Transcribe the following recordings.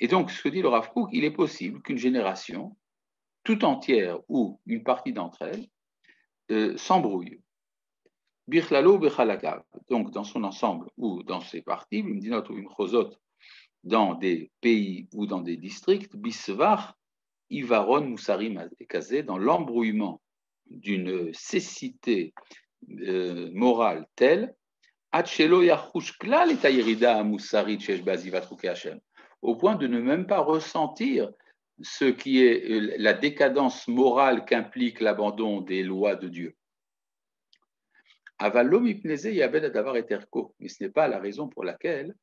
Et donc, ce que dit le Rav Kook, il est possible qu'une génération tout entière ou une partie d'entre elles s'embrouille. Bichlalo bechalakav, donc dans son ensemble ou dans ses parties, bimdinot ou imchozot, dans des pays ou dans des districts, bisvar, ivaron musarim ekazé, dans l'embrouillement d'une cécité morale telle, atchelo yachush klal et ayirida musarit shesh bazivat chukei Hashem, au point de ne même pas ressentir ce qui est la décadence morale qu'implique l'abandon des lois de Dieu. Avalom ipneze yabed adavar eterko, mais ce n'est pas la raison pour laquelle,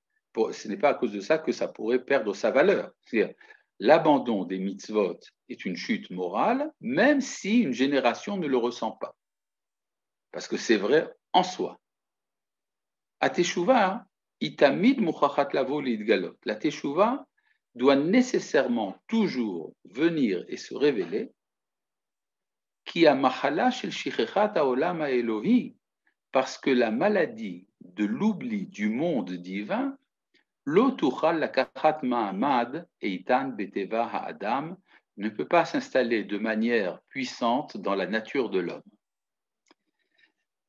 ce n'est pas à cause de ça que ça pourrait perdre sa valeur. C'est-à-dire, l'abandon des mitzvot est une chute morale, même si une génération ne le ressent pas. Parce que c'est vrai en soi. A teshuva, itamid muchachat lavo lidgalot. La teshuva doit nécessairement toujours venir et se révéler, qui a machala shel shichechat haolam haelohi, parce que la maladie de l'oubli du monde divin, lo tuchal lakachat ma'amad eitan beteva ha'adam, ne peut pas s'installer de manière puissante dans la nature de l'homme.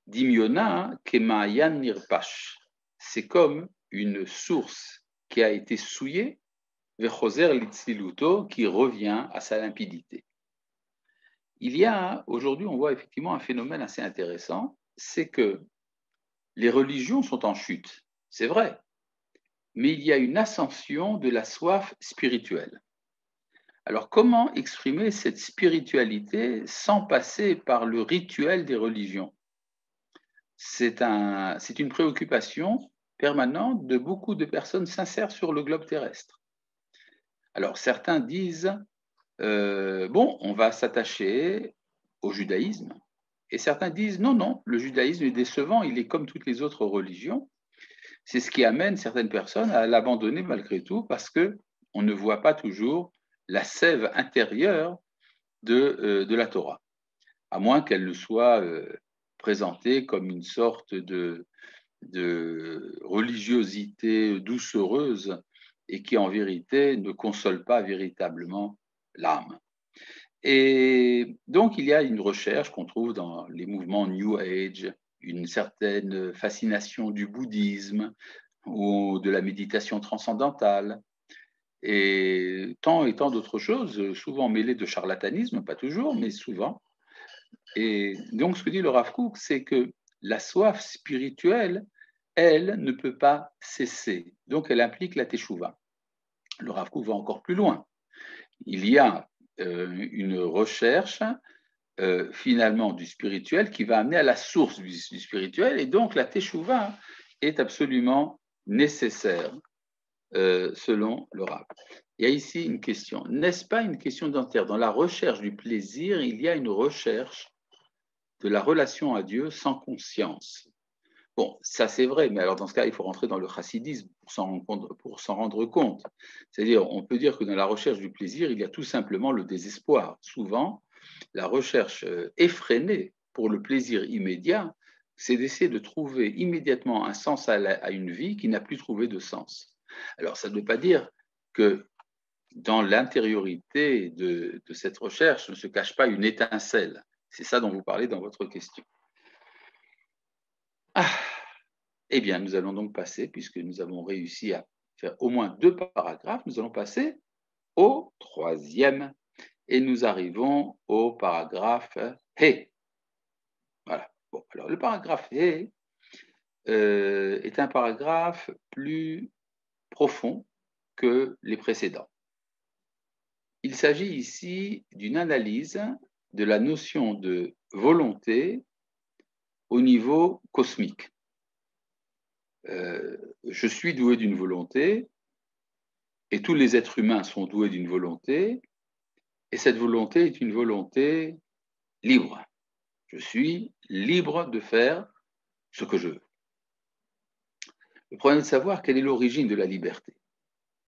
Dimyona kema'ayan nirpash, c'est comme une source qui a été souillée, vechoser litzliluto, qui revient à sa limpidité. Il y a, aujourd'hui, on voit effectivement un phénomène assez intéressant, c'est que les religions sont en chute, c'est vrai, mais il y a une ascension de la soif spirituelle. Alors, comment exprimer cette spiritualité sans passer par le rituel des religions ? C'est une préoccupation permanente de beaucoup de personnes sincères sur le globe terrestre. Alors, certains disent, on va s'attacher au judaïsme, et certains disent, non, le judaïsme est décevant, il est comme toutes les autres religions. C'est ce qui amène certaines personnes à l'abandonner malgré tout, parce qu'on ne voit pas toujours la sève intérieure de la Torah, à moins qu'elle ne soit présentée comme une sorte de religiosité doucereuse et qui en vérité ne console pas véritablement l'âme. Et donc il y a une recherche qu'on trouve dans les mouvements New Age, une certaine fascination du bouddhisme ou de la méditation transcendantale, et tant d'autres choses, souvent mêlées de charlatanisme, pas toujours, mais souvent. Et donc ce que dit le Rav Kook, c'est que la soif spirituelle, elle, ne peut pas cesser. Donc elle implique la teshuva. Le Rav Kook va encore plus loin. Il y a une recherche finalement du spirituel qui va amener à la source du spirituel, et donc la teshuva est absolument nécessaire selon le Rav. Il y a ici une question. N'est-ce pas une question dentaire? Dans la recherche du plaisir, il y a une recherche de la relation à Dieu sans conscience. Bon, ça c'est vrai, mais alors dans ce cas, il faut rentrer dans le chassidisme pour s'en rendre compte. C'est-à-dire, on peut dire que dans la recherche du plaisir, il y a tout simplement le désespoir. Souvent, la recherche effrénée pour le plaisir immédiat, c'est d'essayer de trouver immédiatement un sens à une vie qui n'a plus trouvé de sens. Alors, ça ne veut pas dire que dans l'intériorité de cette recherche ne se cache pas une étincelle. C'est ça dont vous parlez dans votre question. Eh bien, nous allons donc passer, puisque nous avons réussi à faire au moins 2 paragraphes, nous allons passer au 3e, et nous arrivons au paragraphe He. Voilà. Bon, alors le paragraphe He est un paragraphe plus profond que les précédents. Il s'agit ici d'une analyse de la notion de volonté au niveau cosmique. Je suis doué d'une volonté, et tous les êtres humains sont doués d'une volonté, et cette volonté est une volonté libre. Je suis libre de faire ce que je veux. Le problème est de savoir quelle est l'origine de la liberté.